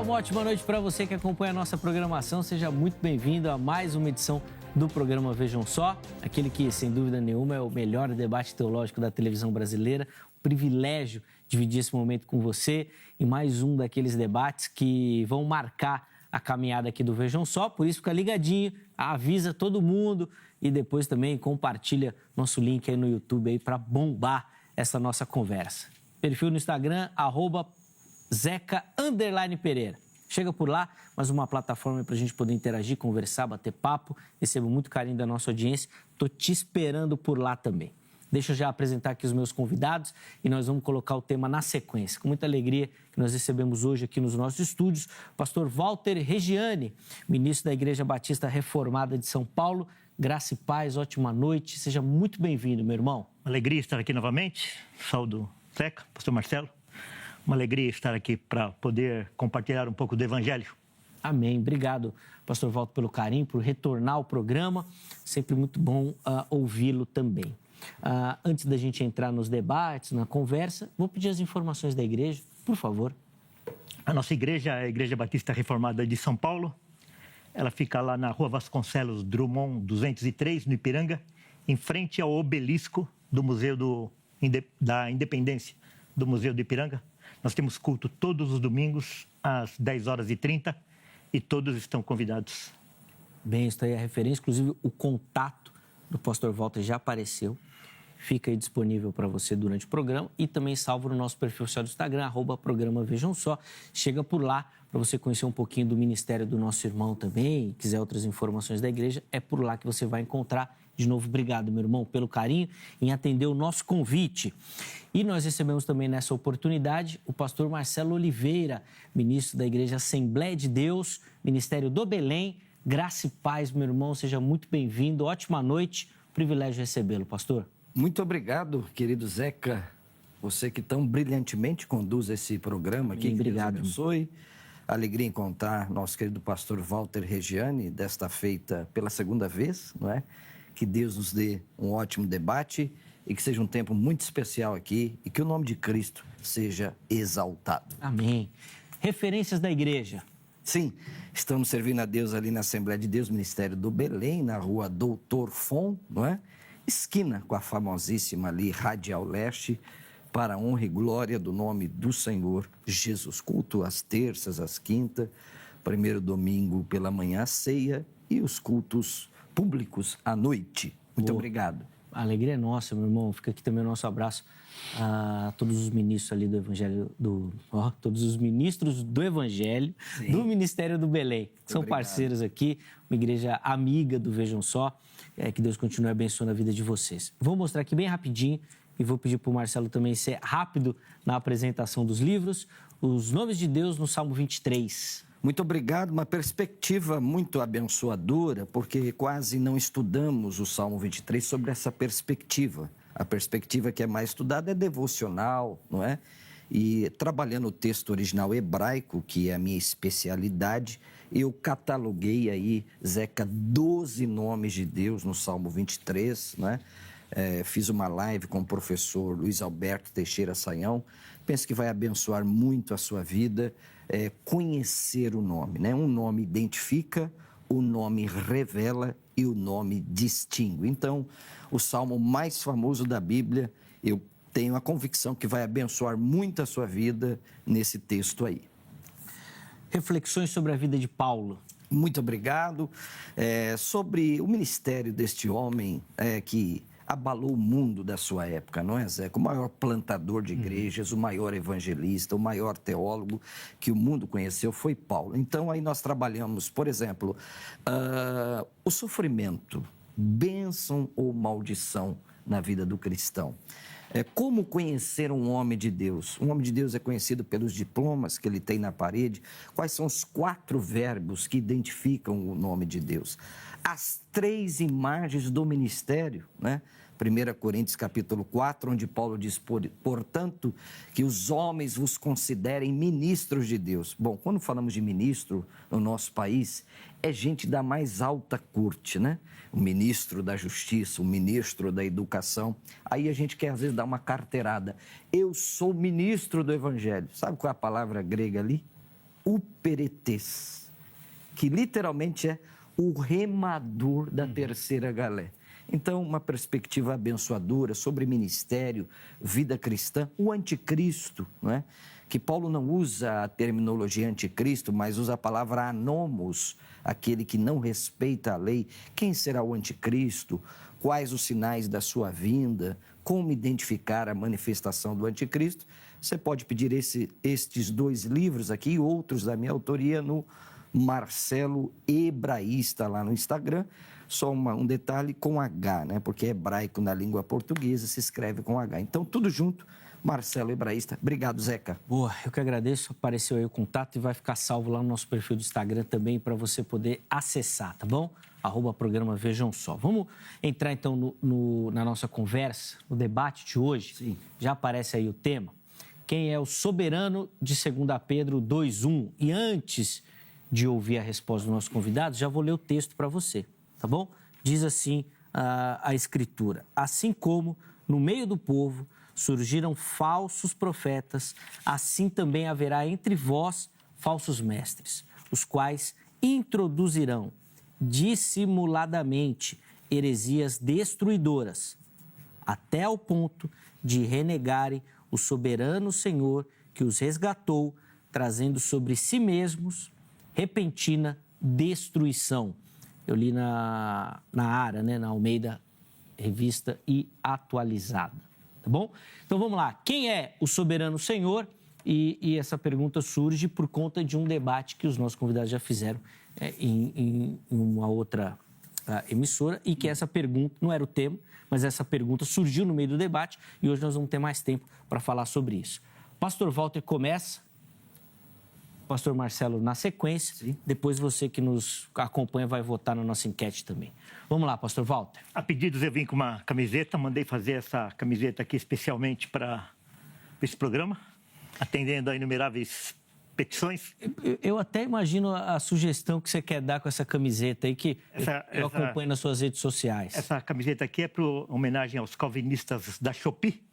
uma ótima noite para você que acompanha a nossa programação. Seja muito bem-vindo a mais uma edição do programa Vejam Só, aquele que, sem dúvida nenhuma, é o melhor debate teológico da televisão brasileira. Um privilégio dividir esse momento com você em mais um daqueles debates que vão marcar a caminhada aqui do Vejam Só. Por isso, fica ligadinho, avisa todo mundo e depois também compartilha nosso link aí no YouTube aí para bombar essa nossa conversa. Perfil no Instagram, @Zeca_Pereira. Chega por lá, mais uma plataforma para a gente poder interagir, conversar, bater papo. Recebo muito carinho da nossa audiência. Estou te esperando por lá também. Deixa eu já apresentar aqui os meus convidados e nós vamos colocar o tema na sequência. Com muita alegria que nós recebemos hoje aqui nos nossos estúdios o pastor Walter Regiane, ministro da Igreja Batista Reformada de São Paulo. Graça e paz, ótima noite. Seja muito bem-vindo, meu irmão. Alegria estar aqui novamente. Saúdo Zeca, pastor Marcelo. Uma alegria estar aqui para poder compartilhar um pouco do Evangelho. Amém. Obrigado, pastor Walter, pelo carinho, por retornar ao programa. Sempre muito bom ouvi-lo também. Antes da gente entrar nos debates, na conversa, vou pedir as informações da igreja, por favor. A nossa igreja é a Igreja Batista Reformada de São Paulo. Ela fica lá na Rua Vasconcelos Drummond 203, no Ipiranga, em frente ao obelisco do Museu da Independência, do Museu do Ipiranga. Nós temos culto todos os domingos, às 10h30, e todos estão convidados. Bem, isso aí é a referência. Inclusive, o contato do pastor Walter já apareceu. Fica aí disponível para você durante o programa e também salvo no nosso perfil oficial do Instagram, @programa Vejam Só. Chega por lá para você conhecer um pouquinho do ministério do nosso irmão também. E quiser outras informações da igreja, é por lá que você vai encontrar. De novo, obrigado, meu irmão, pelo carinho em atender o nosso convite. E nós recebemos também nessa oportunidade o pastor Marcelo Oliveira, ministro da Igreja Assembleia de Deus, Ministério do Belém. Graça e paz, meu irmão, seja muito bem-vindo. Ótima noite, privilégio recebê-lo, pastor. Muito obrigado, querido Zeca, você que tão brilhantemente conduz esse programa aqui. Obrigado. Que Deus abençoe. Alegria em contar nosso querido pastor Walter Regiane, desta feita pela segunda vez, não é? Que Deus nos dê um ótimo debate e que seja um tempo muito especial aqui e que o nome de Cristo seja exaltado. Amém. Referências da igreja. Sim, estamos servindo a Deus ali na Assembleia de Deus, Ministério do Belém, na rua Doutor Fon, não é? Esquina com a famosíssima ali Radial Leste, para a honra e glória do nome do Senhor Jesus. Culto às terças, às quintas, primeiro domingo pela manhã, ceia e os cultos públicos à noite. Muito obrigado. A alegria é nossa, meu irmão. Fica aqui também o nosso abraço a todos os ministros ali do Evangelho, todos os ministros do Evangelho, sim, do Ministério do Belém, que são parceiros aqui, uma igreja amiga do Vejam Só. Que Deus continue abençoando a vida de vocês. Vou mostrar aqui bem rapidinho e vou pedir para o Marcelo também ser rápido na apresentação dos livros. Os Nomes de Deus no Salmo 23. Muito obrigado, uma perspectiva muito abençoadora, porque quase não estudamos o Salmo 23 sobre essa perspectiva. A perspectiva que é mais estudada é devocional, não é? E trabalhando o texto original hebraico, que é a minha especialidade, eu cataloguei aí, Zeca, 12 nomes de Deus no Salmo 23, né? Fiz uma live com o professor Luiz Alberto Teixeira Sayão. Penso que vai abençoar muito a sua vida, conhecer o nome, né? Um nome identifica, o nome revela e o nome distingue. Então, o salmo mais famoso da Bíblia, eu tenho a convicção que vai abençoar muito a sua vida nesse texto aí. Reflexões sobre a vida de Paulo. Muito obrigado. Sobre o ministério deste homem que abalou o mundo da sua época, não é, Zé? O maior plantador de igrejas, o maior evangelista, o maior teólogo que o mundo conheceu foi Paulo. Então, aí nós trabalhamos, por exemplo, o sofrimento, bênção ou maldição na vida do cristão. Como conhecer um homem de Deus? Um homem de Deus é conhecido pelos diplomas que ele tem na parede. Quais são os 4 verbos que identificam o nome de Deus? As 3 imagens do ministério, né? 1 Coríntios capítulo 4, onde Paulo diz, portanto, que os homens vos considerem ministros de Deus. Bom, quando falamos de ministro no nosso país, é gente da mais alta corte, né? O ministro da Justiça, o ministro da Educação. Aí a gente quer, às vezes, dar uma carteirada. Eu sou ministro do Evangelho. Sabe qual é a palavra grega ali? Uperetes, que literalmente é o remador da terceira galé. Então, uma perspectiva abençoadora sobre ministério, vida cristã, o anticristo, não é? Que Paulo não usa a terminologia anticristo, mas usa a palavra anomos, aquele que não respeita a lei. Quem será o anticristo? Quais os sinais da sua vinda? Como identificar a manifestação do anticristo? Você pode pedir estes 2 livros aqui e outros da minha autoria no Marcelo Hebraísta lá no Instagram. Só um detalhe com H, né? Porque hebraico na língua portuguesa se escreve com H. Então, tudo junto, Marcelo Hebraísta. Obrigado, Zeca. Boa, eu que agradeço. Apareceu aí o contato e vai ficar salvo lá no nosso perfil do Instagram também para você poder acessar, tá bom? @programa Vejam Só. Vamos entrar então na nossa conversa, no debate de hoje. Sim. Já aparece aí o tema. Quem é o soberano de 2 Pedro 2:1? E antes de ouvir a resposta do nosso convidado, já vou ler o texto para você, tá bom? Diz assim a Escritura: assim como no meio do povo surgiram falsos profetas, assim também haverá entre vós falsos mestres, os quais introduzirão dissimuladamente heresias destruidoras, até ao ponto de renegarem o soberano Senhor que os resgatou, trazendo sobre si mesmos repentina destruição. Eu li na ARA, né, na Almeida Revista e Atualizada, tá bom? Então vamos lá, quem é o soberano Senhor? E essa pergunta surge por conta de um debate que os nossos convidados já fizeram em uma outra emissora, e que essa pergunta, não era o tema, mas essa pergunta surgiu no meio do debate e hoje nós vamos ter mais tempo para falar sobre isso. Pastor Walter começa, Pastor Marcelo na sequência, Sim. Depois você que nos acompanha vai votar na nossa enquete também. Vamos lá, Pastor Walter. A pedidos eu vim com uma camiseta, mandei fazer essa camiseta aqui especialmente para esse programa, atendendo a inumeráveis petições. Eu até imagino a sugestão que você quer dar com essa camiseta aí, que eu acompanho nas suas redes sociais. Essa camiseta aqui é para homenagem aos calvinistas da Shopee,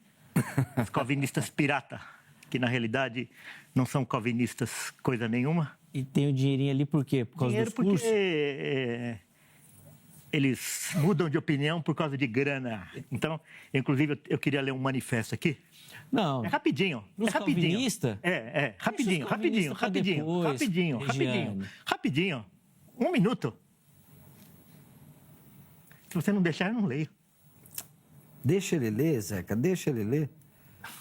os calvinistas pirata, que na realidade não são calvinistas coisa nenhuma. E tem o dinheirinho ali por quê? Por causa dos cursos? Porque eles mudam de opinião por causa de grana. Então, inclusive, eu queria ler um manifesto aqui. Não. É rapidinho. Nos rapidinho. calvinista? Rapidinho. Rapidinho. 1 minuto. Se você não deixar, eu não leio. Deixa ele ler, Zeca, deixa ele ler.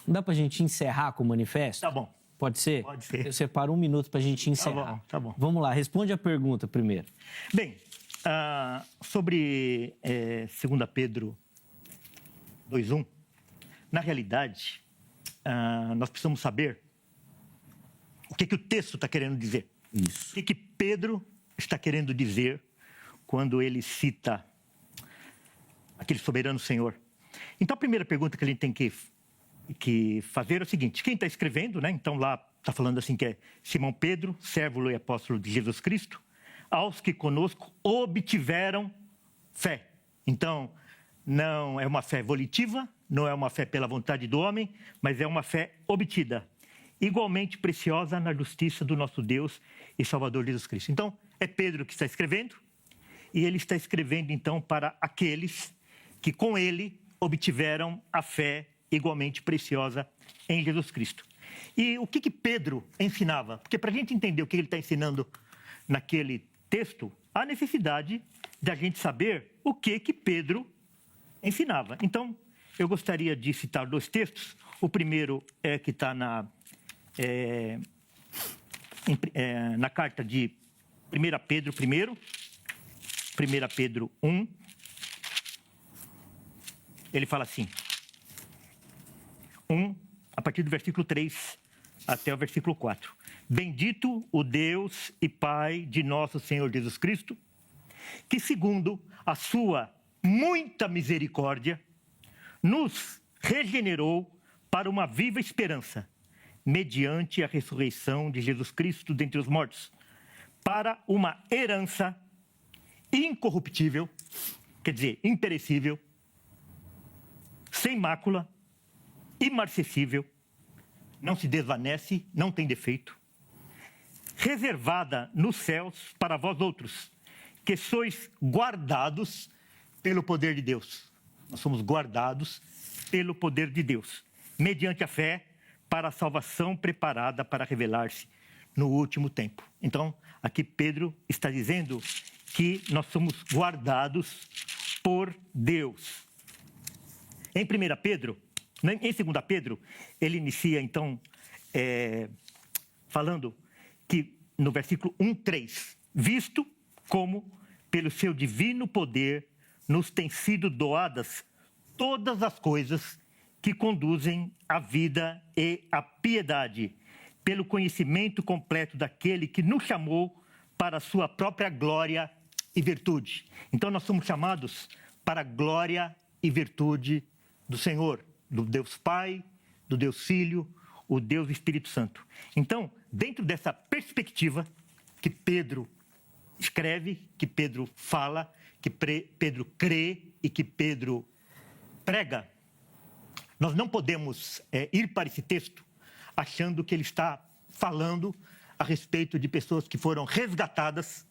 Não dá pra gente encerrar com o manifesto? Tá bom. Pode ser? Pode ser. Eu separo 1 minuto pra gente encerrar. Tá bom. Vamos lá, responde a pergunta primeiro. Bem, sobre 2 Pedro 2:1, na realidade, nós precisamos saber o que o texto está querendo dizer. Isso. O que Pedro está querendo dizer quando ele cita aquele soberano Senhor. Então, a primeira pergunta que a gente tem que fazer é o seguinte: quem está escrevendo, né? Então, lá está falando assim que é Simão Pedro, servo e apóstolo de Jesus Cristo, aos que conosco obtiveram fé. Então, não é uma fé volitiva, não é uma fé pela vontade do homem, mas é uma fé obtida, igualmente preciosa na justiça do nosso Deus e Salvador Jesus Cristo. Então, é Pedro que está escrevendo, e ele está escrevendo, então, para aqueles que com ele obtiveram a fé igualmente preciosa em Jesus Cristo. E o que Pedro ensinava? Porque para a gente entender o que ele está ensinando naquele texto, há necessidade de a gente saber o que Pedro ensinava. Então, eu gostaria de citar 2 textos. O primeiro é que está na carta de 1 Pedro, 1 Pedro 1. Ele fala assim, a partir do versículo 3 até o versículo 4. Bendito o Deus e Pai de nosso Senhor Jesus Cristo, que segundo a sua muita misericórdia, nos regenerou para uma viva esperança, mediante a ressurreição de Jesus Cristo dentre os mortos, para uma herança incorruptível, quer dizer, imperecível, sem mácula, imarcessível, não se desvanece, não tem defeito, reservada nos céus para vós outros, que sois guardados pelo poder de Deus. Nós somos guardados pelo poder de Deus, mediante a fé, para a salvação preparada para revelar-se no último tempo. Então, aqui Pedro está dizendo que nós somos guardados por Deus. Em 2 Pedro, ele inicia, então, falando que, no versículo 1:3, visto como, pelo seu divino poder, nos têm sido doadas todas as coisas que conduzem à vida e à piedade, pelo conhecimento completo daquele que nos chamou para a sua própria glória e virtude. Então, nós somos chamados para a glória e virtude do Senhor, do Deus Pai, do Deus Filho, o Deus Espírito Santo. Então, dentro dessa perspectiva que Pedro escreve, que Pedro fala, que Pedro crê e que Pedro prega, nós não podemos ir para esse texto achando que ele está falando a respeito de pessoas que foram resgatadas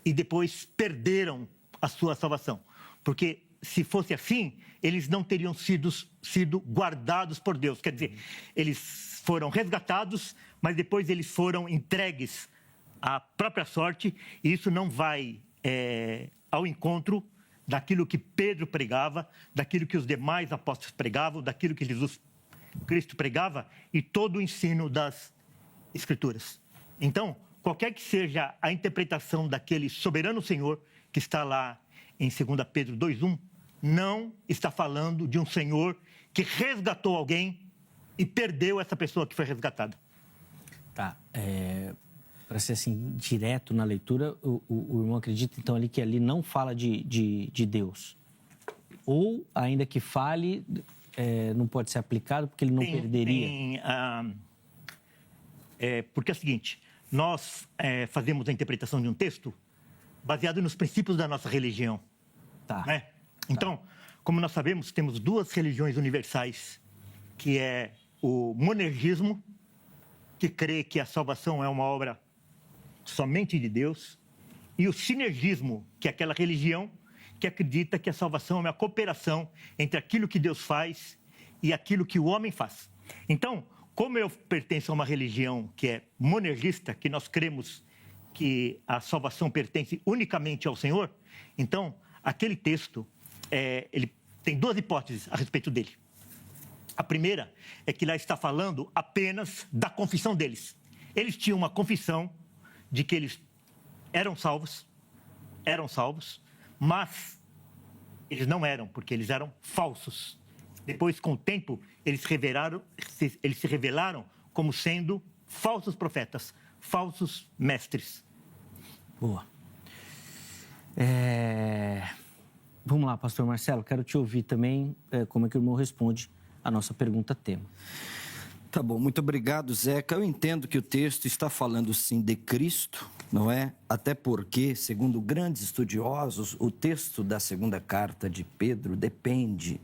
e depois perderam a sua salvação. Porque se fosse assim, eles não teriam sido guardados por Deus. Quer dizer, eles foram resgatados, mas depois eles foram entregues à própria sorte, e isso não vai ao encontro daquilo que Pedro pregava, daquilo que os demais apóstolos pregavam, daquilo que Jesus Cristo pregava e todo o ensino das Escrituras. Então, qualquer que seja a interpretação daquele soberano Senhor que está lá em 2 Pedro 2:1, não está falando de um Senhor que resgatou alguém e perdeu essa pessoa que foi resgatada. Tá. Para ser assim, direto na leitura, o irmão acredita, então, ali que ali não fala de Deus. Ou, ainda que fale, não pode ser aplicado porque ele não perderia. Porque é o seguinte, nós fazemos a interpretação de um texto baseado nos princípios da nossa religião. Tá. Né? Então, como nós sabemos, temos duas religiões universais, que é o monergismo, que crê que a salvação é uma obra somente de Deus, e o sinergismo, que é aquela religião que acredita que a salvação é uma cooperação entre aquilo que Deus faz e aquilo que o homem faz. Então, como eu pertenço a uma religião que é monergista, que nós cremos que a salvação pertence unicamente ao Senhor, então, aquele texto, ele tem duas hipóteses a respeito dele. A primeira é que lá está falando apenas da confissão deles. Eles tinham uma confissão de que eles eram salvos, mas eles não eram, porque eles eram falsos. Depois, com o tempo, eles se revelaram como sendo falsos profetas, falsos mestres. Boa. Vamos lá, pastor Marcelo, quero te ouvir também como é que o irmão responde a nossa pergunta-tema. Tá bom, muito obrigado, Zeca. Eu entendo que o texto está falando, sim, de Cristo, não é? Até porque, segundo grandes estudiosos, o texto da segunda carta de Pedro depende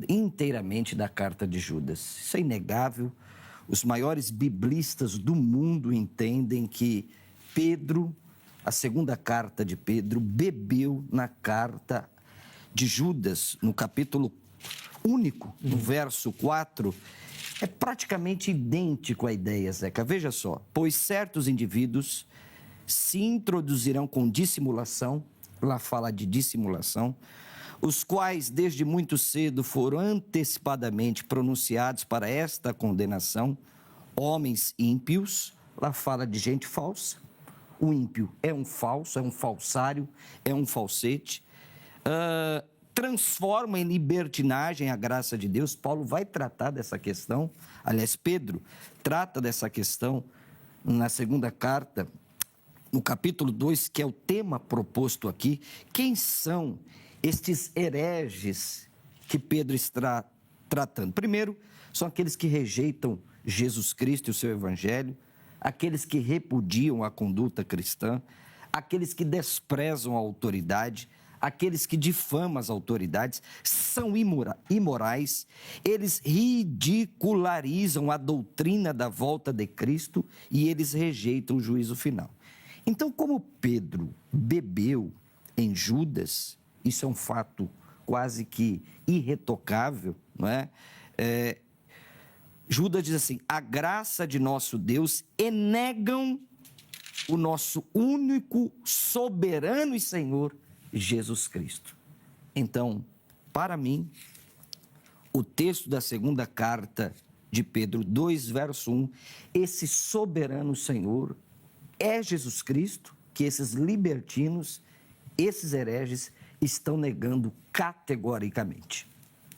inteiramente da carta de Judas. Isso é inegável. Os maiores biblistas do mundo entendem que Pedro, a segunda carta de Pedro, bebeu na carta de Judas, no capítulo único, no verso 4, é praticamente idêntico à ideia, Zeca. Veja só, pois certos indivíduos se introduzirão com dissimulação, lá fala de dissimulação, os quais desde muito cedo foram antecipadamente pronunciados para esta condenação, homens ímpios, lá fala de gente falsa. O ímpio é um falso, é um falsário, é um falsete, transforma em libertinagem a graça de Deus. Paulo vai tratar dessa questão, aliás, Pedro trata dessa questão na segunda carta, no capítulo 2, que é o tema proposto aqui. Quem são estes hereges que Pedro está tratando? Primeiro, são aqueles que rejeitam Jesus Cristo e o seu evangelho, aqueles que repudiam a conduta cristã, aqueles que desprezam a autoridade, aqueles que difamam as autoridades, são imorais, eles ridicularizam a doutrina da volta de Cristo e eles rejeitam o juízo final. Então, como Pedro bebeu em Judas, isso é um fato quase que irretocável, não é? Judas diz assim: a graça de nosso Deus, e negam o nosso único, soberano e Senhor, Jesus Cristo. Então, para mim, o texto da segunda carta de Pedro 2, verso 1, esse soberano Senhor é Jesus Cristo, que esses libertinos, esses hereges, estão negando categoricamente.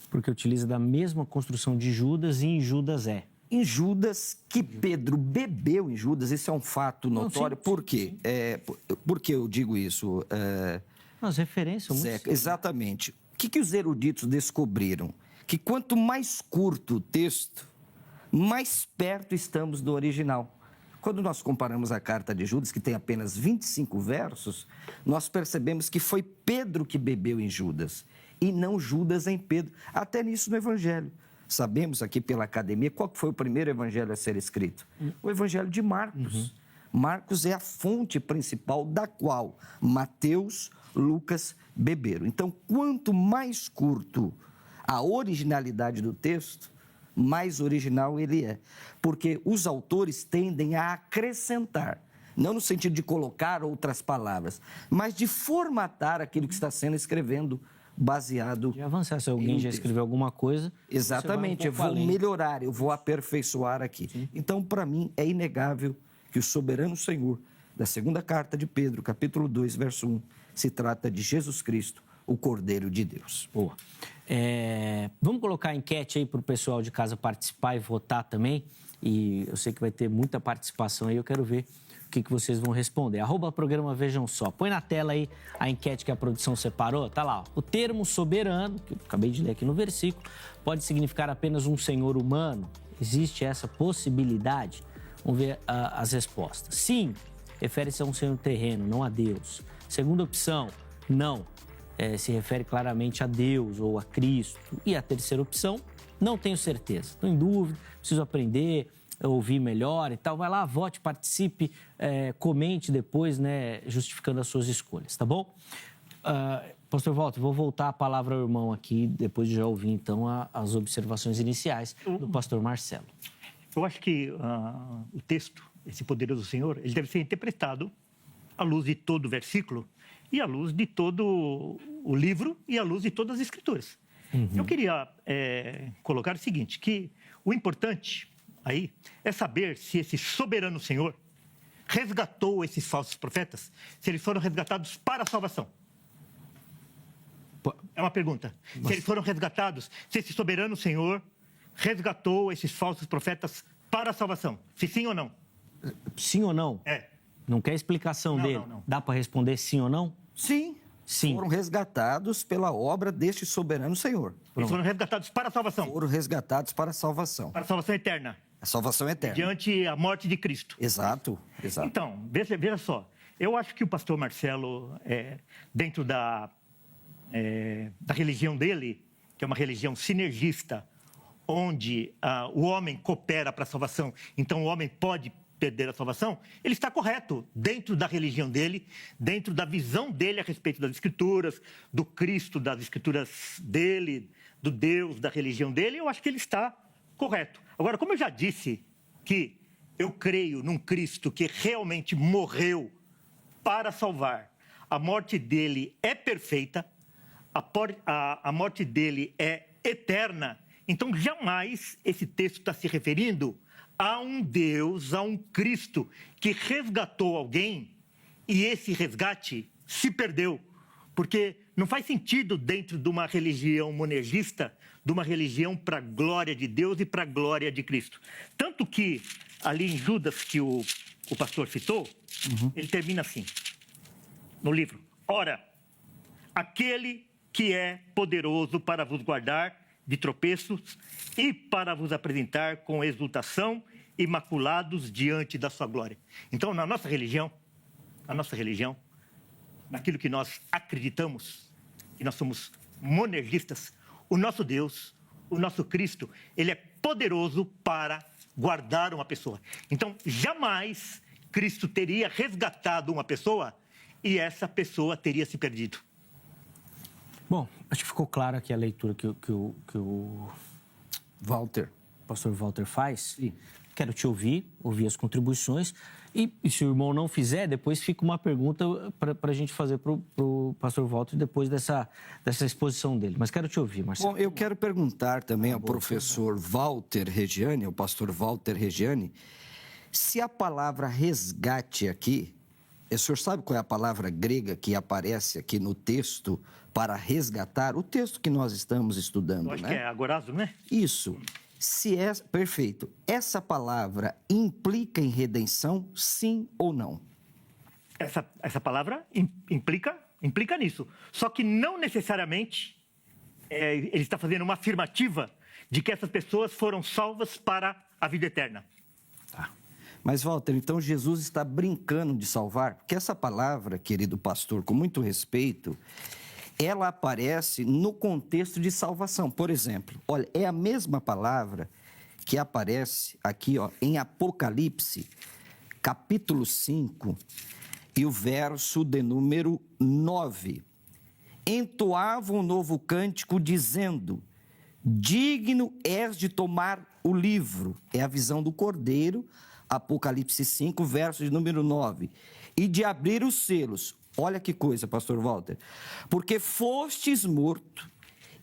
Porque utiliza da mesma construção de Judas e em Judas é. Em Judas, que Pedro bebeu em Judas, isso é um fato notório. Não, sim, Por quê? Por que eu digo isso? As referências são muito Zeca, exatamente. O que os eruditos descobriram? Que quanto mais curto o texto, mais perto estamos do original. Quando nós comparamos a carta de Judas, que tem apenas 25 versos, nós percebemos que foi Pedro que bebeu em Judas e não Judas em Pedro. Até nisso no Evangelho. Sabemos aqui pela academia qual foi o primeiro evangelho a ser escrito? O Evangelho de Marcos. Marcos é a fonte principal da qual Mateus, Lucas beberam. Então, quanto mais curto a originalidade do texto, mais original ele é. Porque os autores tendem a acrescentar, não no sentido de colocar outras palavras, mas de formatar aquilo que está sendo escrevendo baseado... De avançar, se alguém já escreveu alguma coisa... Exatamente, eu vou melhorar, eu vou aperfeiçoar aqui. Sim. Então, para mim, é inegável que o soberano Senhor, da segunda carta de Pedro, capítulo 2, verso 1, se trata de Jesus Cristo, o Cordeiro de Deus. Boa. Vamos colocar a enquete aí para o pessoal de casa participar e votar também. E eu sei que vai ter muita participação aí, eu quero ver o que vocês vão responder. @programa Vejam Só. Põe na tela aí a enquete que a produção separou. Tá lá, ó. O termo soberano, que eu acabei de ler aqui no versículo, pode significar apenas um senhor humano? Existe essa possibilidade? Vamos ver as respostas. Sim, refere-se a um senhor terreno, não a Deus. Segunda opção, não. Se refere claramente a Deus ou a Cristo. E a terceira opção, não tenho certeza. Estou em dúvida, preciso aprender, ouvir melhor e tal. Vai lá, vote, participe, comente depois, né, justificando as suas escolhas, tá bom? Pastor Walter, vou voltar a palavra ao irmão aqui, depois de já ouvir, então, as observações iniciais do pastor Marcelo. Eu acho que o texto, esse poderoso Senhor, ele deve ser interpretado à luz de todo o versículo e à luz de todo o livro e à luz de todas as escrituras. Eu queria colocar o seguinte, que o importante aí é saber se esse soberano Senhor resgatou esses falsos profetas, se eles foram resgatados para a salvação. É uma pergunta. Se eles foram resgatados, se esse soberano Senhor resgatou esses falsos profetas para a salvação. Se sim ou não? Sim ou não? Não quer explicação dele? Não. Dá para responder sim ou não? Sim. Foram resgatados pela obra deste soberano Senhor. Eles foram resgatados para a salvação. Foram resgatados para a salvação. Para a salvação eterna. A salvação eterna. Diante a morte de Cristo. Exato. Então, veja só. Eu acho que o pastor Marcelo, dentro da religião dele, que é uma religião sinergista, onde o homem coopera para a salvação, então o homem pode perder a salvação, ele está correto dentro da religião dele, dentro da visão dele a respeito das Escrituras, do Cristo, das Escrituras dele, do Deus, da religião dele, eu acho que ele está correto. Agora, como eu já disse que eu creio num Cristo que realmente morreu para salvar, a morte dele é perfeita, a morte dele é eterna, então jamais esse texto está se referindo a um Deus, a um Cristo que resgatou alguém e esse resgate se perdeu. Porque não faz sentido dentro de uma religião monergista, de uma religião para a glória de Deus e para a glória de Cristo. Tanto que ali em Judas, que o pastor citou, ele termina assim, no livro. Ora, aquele que é poderoso para vos guardar de tropeços e para vos apresentar com exultação imaculados diante da sua glória. Então, na nossa religião, naquilo que nós acreditamos, e nós somos monergistas, o nosso Deus, o nosso Cristo, ele é poderoso para guardar uma pessoa. Então, jamais Cristo teria resgatado uma pessoa e essa pessoa teria se perdido. Bom, acho que ficou claro aqui a leitura que o Walter. pastor Walter faz. Sim. Quero te ouvir as contribuições. E se o irmão não fizer, depois fica uma pergunta para a gente fazer para o pastor Walter depois dessa exposição dele. Mas quero te ouvir, Marcelo. Bom, eu quero perguntar também ao professor Walter Reggiani, ao pastor Walter Reggiani, se a palavra resgate aqui, o senhor sabe qual é a palavra grega que aparece aqui no texto para resgatar? O texto que nós estamos estudando, Eu acho né? que é agorazo, né? Isso. Perfeito. Essa palavra implica em redenção, sim ou não? Essa palavra implica nisso. Só que não necessariamente ele está fazendo uma afirmativa de que essas pessoas foram salvas para a vida eterna. Tá. Mas, Walter, então Jesus está brincando de salvar? Porque essa palavra, querido pastor, com muito respeito, ela aparece no contexto de salvação. Por exemplo, olha, é a mesma palavra que aparece aqui, ó, em Apocalipse, capítulo 5, e o verso de número 9. Entoavam um novo cântico dizendo: digno és de tomar o livro. É a visão do Cordeiro, Apocalipse 5, verso de número 9. E de abrir os selos. Olha que coisa, pastor Walter. Porque fostes morto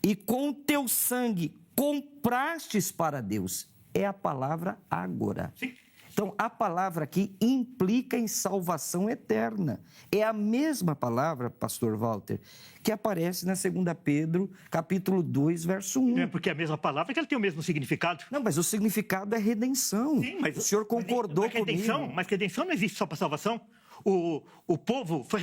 e com teu sangue comprastes para Deus. É a palavra ágora. Sim. Então, a palavra aqui implica em salvação eterna. É a mesma palavra, pastor Walter, que aparece na 2 Pedro, capítulo 2, verso 1. Não é porque é a mesma palavra que ela tem o mesmo significado. Não, mas o significado é redenção. Sim, mas o senhor concordou comigo. Mas redenção não existe só para salvação. O povo foi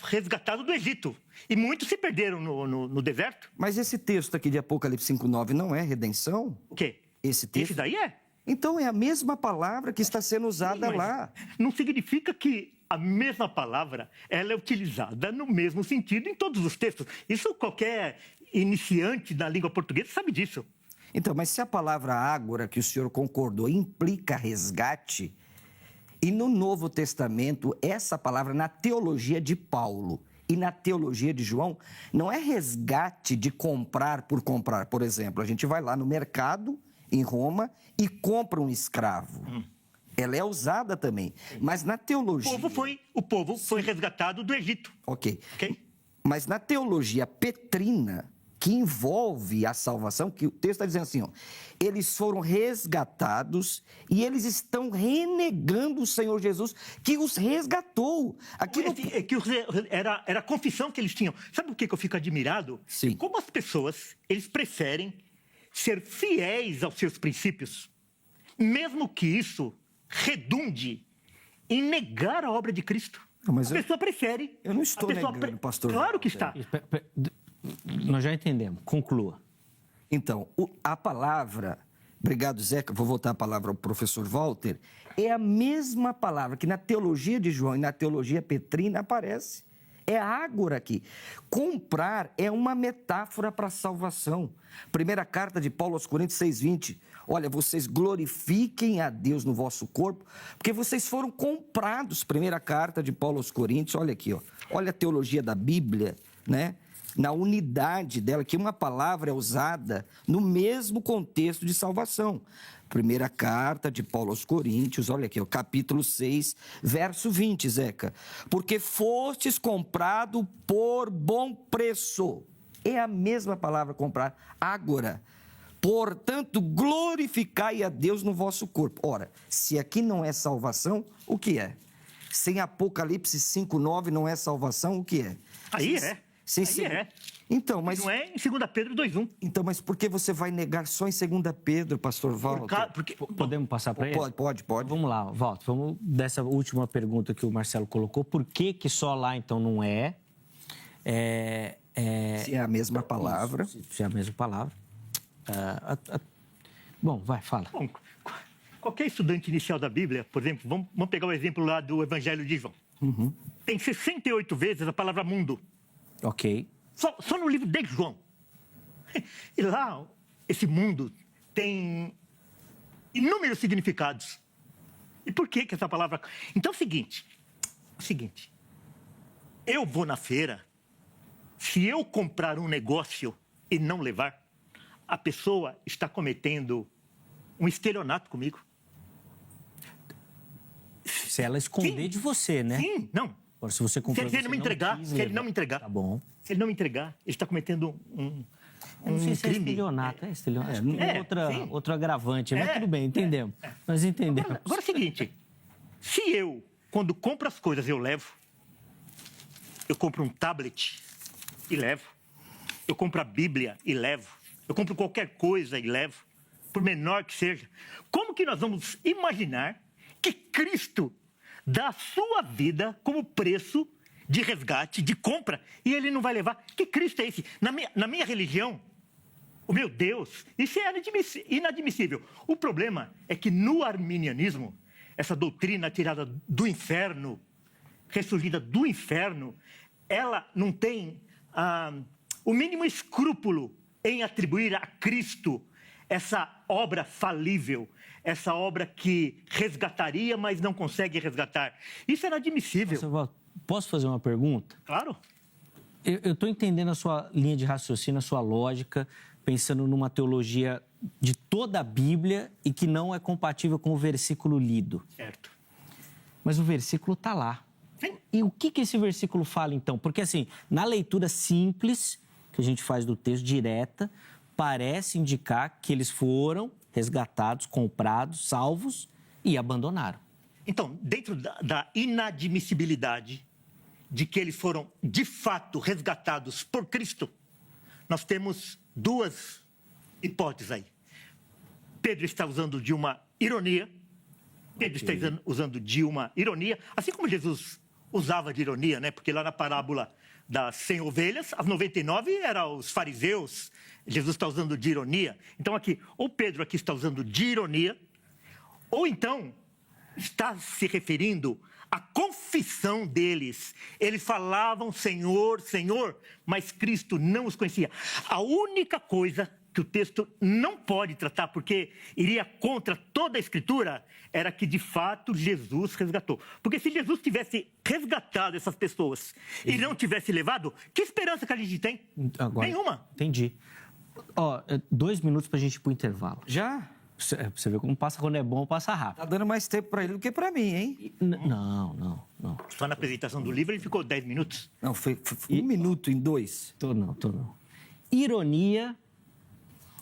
resgatado do Egito. E muitos se perderam no deserto. Mas esse texto aqui de Apocalipse 5,9 não é redenção? O quê? Esse texto? Esse daí é. Então é a mesma palavra que está sendo usada Sim, mas lá. não significa que a mesma palavra ela é utilizada no mesmo sentido em todos os textos. Isso qualquer iniciante da língua portuguesa sabe disso. Então, mas se a palavra ágora, que o senhor concordou, implica resgate, e no Novo Testamento, essa palavra, na teologia de Paulo e na teologia de João, não é resgate de comprar por comprar. Por exemplo, a gente vai lá no mercado, em Roma, e compra um escravo. Ela é usada também. Mas na teologia... O povo foi resgatado do Egito. Ok. Ok? Mas na teologia petrina, que envolve a salvação, que o texto está dizendo assim, ó, eles foram resgatados e eles estão renegando o Senhor Jesus, que os resgatou. Era a confissão que eles tinham. Sabe o que eu fico admirado? Sim. Como as pessoas, eles preferem ser fiéis aos seus princípios, mesmo que isso redunde em negar a obra de Cristo. Não, mas a pessoa prefere. Eu não estou negando, pastor. Claro que está. Nós já entendemos. Conclua. Então, a palavra... Obrigado, Zeca. Vou voltar a palavra ao professor Walter. É a mesma palavra que na teologia de João e na teologia petrina aparece. É ágora aqui. Comprar é uma metáfora para a salvação. Primeira carta de Paulo aos Coríntios 6,20. Olha, vocês glorifiquem a Deus no vosso corpo, porque vocês foram comprados. Primeira carta de Paulo aos Coríntios, olha aqui, ó. Olha a teologia da Bíblia, né? Na unidade dela, que uma palavra é usada no mesmo contexto de salvação. Primeira carta de Paulo aos Coríntios, olha aqui, ó, capítulo 6, verso 20, Zeca. Porque fostes comprado por bom preço. É a mesma palavra comprar, ágora. Portanto, glorificai a Deus no vosso corpo. Ora, se aqui não é salvação, o que é? Sem Apocalipse 5,9 não é salvação, o que é? Aí é. Aí é. Então, mas... Não é em 2 Pedro 2,1. Então, mas por que você vai negar só em 2 Pedro, pastor Walter? Podemos passar para ele? Pode. Vamos lá, Walter. Vamos dessa última pergunta que o Marcelo colocou. Por que só lá, então, não é? Se é a mesma palavra. Se é a mesma palavra. Bom, vai, fala. Bom, qualquer estudante inicial da Bíblia, por exemplo, vamos pegar o exemplo lá do Evangelho de João. Tem 68 vezes a palavra mundo. Ok. Só no livro de João. E lá, esse mundo tem inúmeros significados. E por que essa palavra... Então é o seguinte, eu vou na feira, se eu comprar um negócio e não levar, a pessoa está cometendo um estelionato comigo. Se ela esconder Sim. de você, né? Sim, não. Agora, se você comprou, Se ele não me entregar, quis se ele levar. não me entregar. Tá bom. Se ele não me entregar, ele está cometendo Eu não sei se é crime. estelionato. É estelionato. Acho que tem sim. outro agravante, mas tudo bem, entendemos. Nós entendemos. Agora é o seguinte, se eu, quando compro as coisas, eu levo, eu compro um tablet e levo, eu compro a Bíblia e levo, eu compro qualquer coisa e levo, por menor que seja, como que nós vamos imaginar que Cristo dá a sua vida como preço de resgate, de compra, e ele não vai levar? Que Cristo é esse? Na minha religião, o meu Deus, isso é inadmissível. O problema é que no arminianismo, essa doutrina tirada do inferno, ressurgida do inferno, ela não tem o mínimo escrúpulo em atribuir a Cristo essa obra falível, essa obra que resgataria, mas não consegue resgatar. Isso é inadmissível. Posso fazer uma pergunta? Claro. Eu estou entendendo a sua linha de raciocínio, a sua lógica, pensando numa teologia de toda a Bíblia e que não é compatível com o versículo lido. Certo. Mas o versículo está lá. Sim. E o que esse versículo fala, então? Porque, assim, na leitura simples que a gente faz do texto, direta, parece indicar que eles foram resgatados, comprados, salvos e abandonaram. Então, dentro da inadmissibilidade de que eles foram, de fato, resgatados por Cristo, nós temos duas hipóteses aí. Pedro está usando de uma ironia, usando de uma ironia, assim como Jesus usava de ironia, né? Porque lá na parábola das 100 ovelhas, as 99 eram os fariseus. Jesus está usando de ironia. Então aqui, ou Pedro aqui está usando de ironia, ou então está se referindo à confissão deles. Eles falavam Senhor, Senhor, mas Cristo não os conhecia. A única coisa que o texto não pode tratar, porque iria contra toda a Escritura, era que, de fato, Jesus resgatou. Porque se Jesus tivesse resgatado essas pessoas e não tivesse levado, que esperança que a gente tem? Agora, Nenhuma. Entendi. 2 minutos para a gente ir para o intervalo. Já? Você vê como passa quando é bom, passa rápido. Tá dando mais tempo para ele do que para mim, hein? Não. Só na apresentação do livro ele ficou 10 minutos. Não, foi 1 minuto em 2. Tô não. Ironia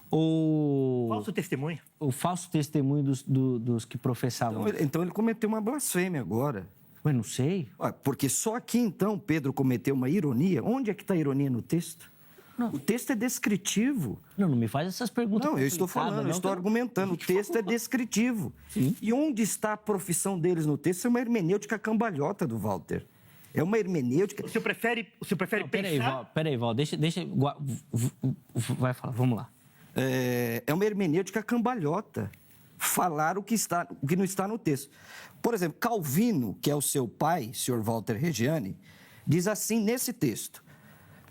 ou... Falso testemunho. O falso testemunho dos que professavam. Então ele cometeu uma blasfêmia agora. Mas não sei. Porque só aqui, então, Pedro cometeu uma ironia. Onde é que está a ironia no texto? Não. O texto é descritivo. Não me faz essas perguntas. Não, eu estou falando, eu estou argumentando. O texto é descritivo. Sim. E onde está a profissão deles no texto? É uma hermenêutica cambalhota do Walter. É uma hermenêutica... O senhor prefere pensar... Peraí, Val, deixa... Vai falar, vamos lá. É uma hermenêutica cambalhota. Falar o que não está no texto. Por exemplo, Calvino, que é o seu pai, senhor Walter Reggiani, diz assim nesse texto: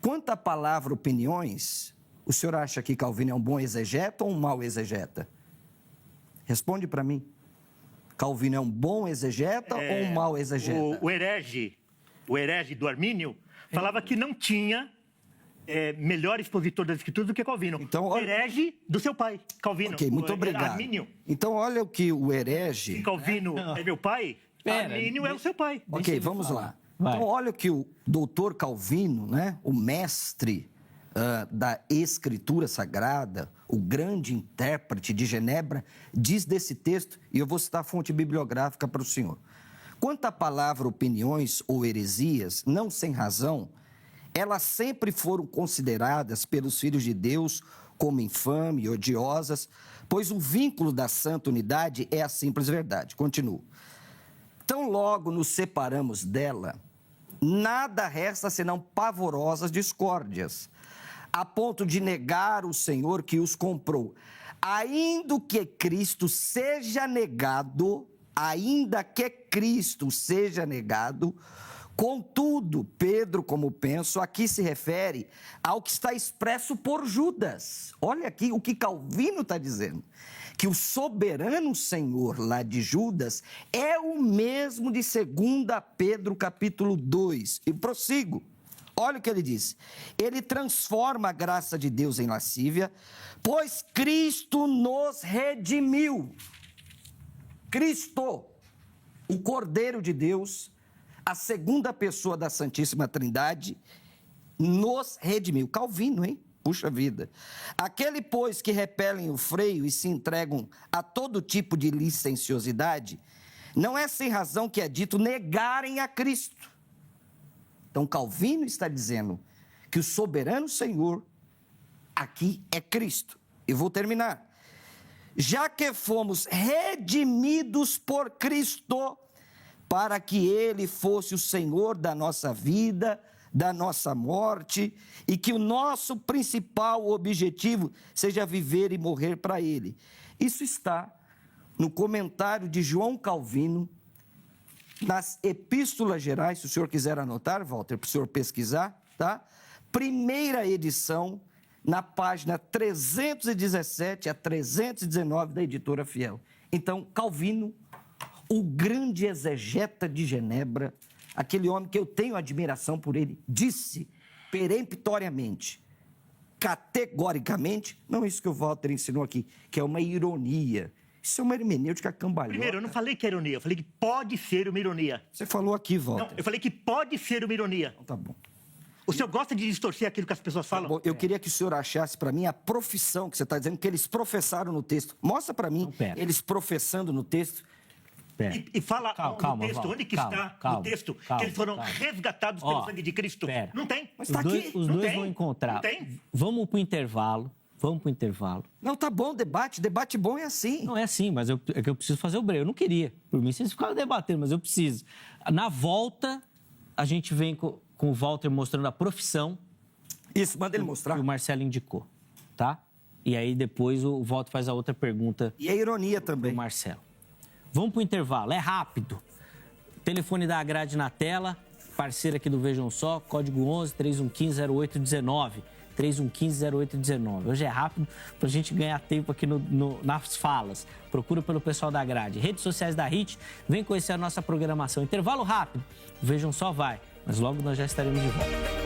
quanto à palavra opiniões, o senhor acha que Calvino é um bom exegeta ou um mau exegeta? Responde para mim. Calvino é um bom exegeta ou um mau exegeta? O herege do Armínio falava que não tinha melhor expositor das Escrituras do que Calvino. Então, olha... Herege do seu pai, Calvino. Ok, muito obrigado. Armínio. Então, olha o que o herege... Se Calvino é meu pai, Armínio é o seu pai. Ok, vamos lá. Vai. Então, olha o que o doutor Calvino, né, o mestre da Escritura Sagrada, o grande intérprete de Genebra, diz desse texto, e eu vou citar a fonte bibliográfica para o senhor. Quanto à palavra opiniões ou heresias, não sem razão, elas sempre foram consideradas pelos filhos de Deus como infame e odiosas, pois o vínculo da santa unidade é a simples verdade. Continuo. Tão logo nos separamos dela, nada resta senão pavorosas discórdias, a ponto de negar o Senhor que os comprou. Ainda que Cristo seja negado, Contudo, Pedro, como penso, aqui se refere ao que está expresso por Judas. Olha aqui o que Calvino está dizendo. Que o soberano Senhor lá de Judas é o mesmo de 2 Pedro capítulo 2. E prossigo. Olha o que ele diz. Ele transforma a graça de Deus em lascívia, pois Cristo nos redimiu. Cristo, o Cordeiro de Deus, a segunda pessoa da Santíssima Trindade, nos redimiu. Calvino, hein? Puxa vida. Aquele, pois, que repelem o freio e se entregam a todo tipo de licenciosidade, não é sem razão que é dito negarem a Cristo. Então, Calvino está dizendo que o soberano Senhor aqui é Cristo. Eu vou terminar. Já que fomos redimidos por Cristo, para que Ele fosse o Senhor da nossa vida, da nossa morte, e que o nosso principal objetivo seja viver e morrer para Ele. Isso está no comentário de João Calvino, nas Epístolas Gerais, se o senhor quiser anotar, Walter, para o senhor pesquisar, tá? Primeira edição, na página 317 a 319 da Editora Fiel. Então, Calvino, o grande exegeta de Genebra, aquele homem que eu tenho admiração por ele, disse peremptoriamente, categoricamente, não isso que o Walter ensinou aqui, que é uma ironia. Isso é uma hermenêutica cambalhota. Primeiro, eu não falei que é ironia, eu falei que pode ser uma ironia. Você falou aqui, Walter. Não, eu falei que pode ser uma ironia. Então, tá bom. O senhor gosta de distorcer aquilo que as pessoas falam? Bom, eu queria que o senhor achasse para mim a profissão que você está dizendo, que eles professaram no texto. Mostra para mim eles professando no texto. E fala Calma, no texto, Val, onde que calma, está calma, no texto calma, que eles foram calma. resgatados pelo sangue de Cristo? Pera. Não tem. Mas Os tá dois, aqui. os Não dois tem. vão encontrar. Não tem. Vamos para o intervalo. Vamos para o intervalo. Não, tá bom, debate bom é assim. Não é assim, mas é que eu preciso fazer o break. Eu não queria. Por mim, vocês ficaram debatendo, mas eu preciso. Na volta, a gente vem com o Walter mostrando a profissão Isso, manda ele mostrar. que o Marcelo indicou, tá? E aí depois o Walter faz a outra pergunta E a ironia pro também. Marcelo. Vamos para o intervalo, é rápido. Telefone da grade na tela, parceira aqui do Vejam Só, código 11 3115-0819. 3115-0819. Hoje é rápido para a gente ganhar tempo aqui nas falas. Procura pelo pessoal da grade. Redes sociais da HIT, vem conhecer a nossa programação. Intervalo rápido, Vejam Só vai, mas logo nós já estaremos de volta.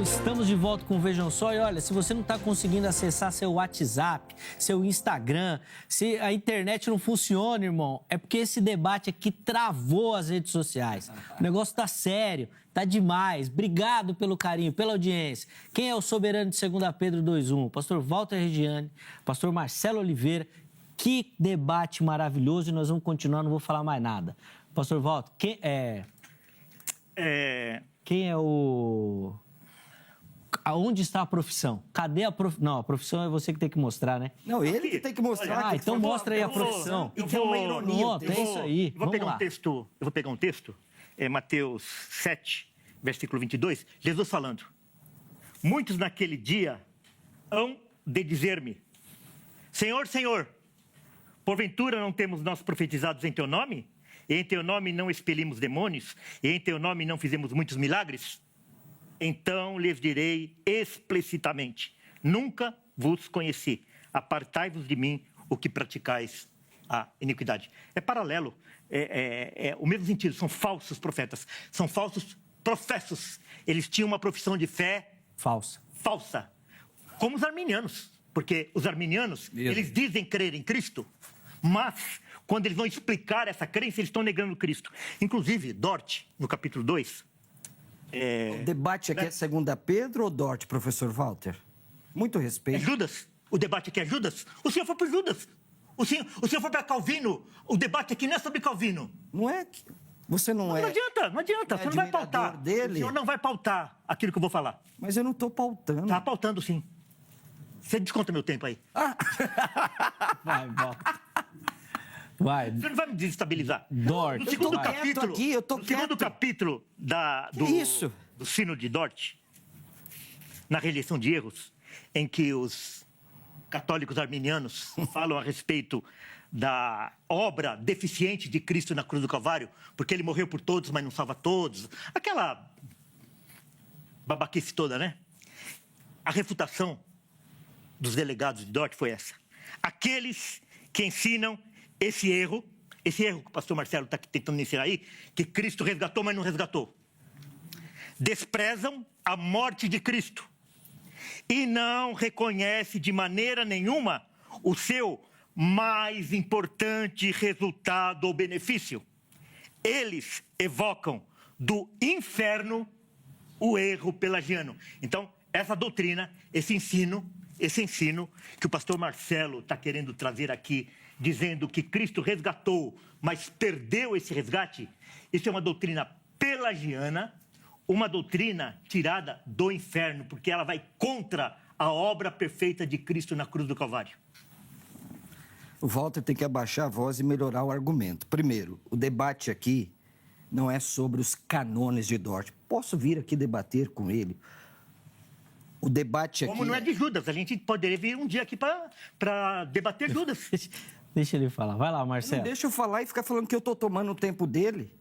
Estamos de volta com o Vejam Só e olha, se você não está conseguindo acessar seu WhatsApp, seu Instagram, se a internet não funciona, irmão, é porque esse debate aqui travou as redes sociais. O negócio tá sério, tá demais. Obrigado pelo carinho, pela audiência. Quem é o soberano de 2 Pedro 2:1? Pastor Walter Regiane, pastor Marcelo Oliveira. Que debate maravilhoso e nós vamos continuar, não vou falar mais nada. Pastor Walter, quem é o... Aonde está a profissão? Cadê a profissão? Não, a profissão é você que tem que mostrar, né? Não, ele que tem que mostrar. Então mostra aí a profissão. E tem uma ironia. Pronto, é isso aí. Eu vou pegar um texto, Mateus 7, versículo 22, Jesus falando. Muitos naquele dia hão de dizer-me, Senhor, Senhor, porventura não temos nós profetizados em teu nome? E em teu nome não expelimos demônios? E em teu nome não fizemos muitos milagres? Então lhes direi explicitamente, nunca vos conheci, apartai-vos de mim, o que praticais a iniquidade. É paralelo, é o mesmo sentido, são falsos profetas, são falsos professos. Eles tinham uma profissão de fé falsa, como os arminianos, porque os arminianos, eles dizem crer em Cristo, mas quando eles vão explicar essa crença, eles estão negando Cristo. Inclusive, Dort, no capítulo 2, O debate aqui é 2 Pedro ou Dort, professor Walter? Muito respeito. É Judas. O debate aqui é Judas. O senhor foi para Judas. O senhor foi para Calvino. O debate aqui não é sobre Calvino. Não é que... Você não é... Não adianta. Você não vai pautar. Dele. O senhor não vai pautar aquilo que eu vou falar. Mas eu não estou pautando. Está pautando, sim. Você desconta meu tempo aí. Vai, volta. Vai. Você não vai me desestabilizar. Dort. No segundo Eu tô quieto capítulo, aqui, eu tô no segundo quieto. capítulo Isso. do Sino de Dort, na rejeição de erros, em que os católicos arminianos falam a respeito da obra deficiente de Cristo na cruz do Calvário, porque ele morreu por todos, mas não salva todos. Aquela babaquice toda, né? A refutação dos delegados de Dort foi essa. Aqueles que ensinam esse erro que o pastor Marcelo está tentando ensinar aí, que Cristo resgatou, mas não resgatou, desprezam a morte de Cristo e não reconhece de maneira nenhuma o seu mais importante resultado ou benefício. Eles evocam do inferno o erro pelagiano. Então, essa doutrina, esse ensino que o pastor Marcelo está querendo trazer aqui, dizendo que Cristo resgatou, mas perdeu esse resgate, isso é uma doutrina pelagiana, uma doutrina tirada do inferno, porque ela vai contra a obra perfeita de Cristo na cruz do Calvário. O Walter tem que abaixar a voz e melhorar o argumento. Primeiro, o debate aqui não é sobre os canones de Dort. Posso vir aqui debater com ele. O debate aqui... Como não é de Judas, a gente poderia vir um dia aqui para debater Judas. Deixa ele falar. Vai lá, Marcelo. Não deixa eu falar e ficar falando que eu estou tomando o tempo dele.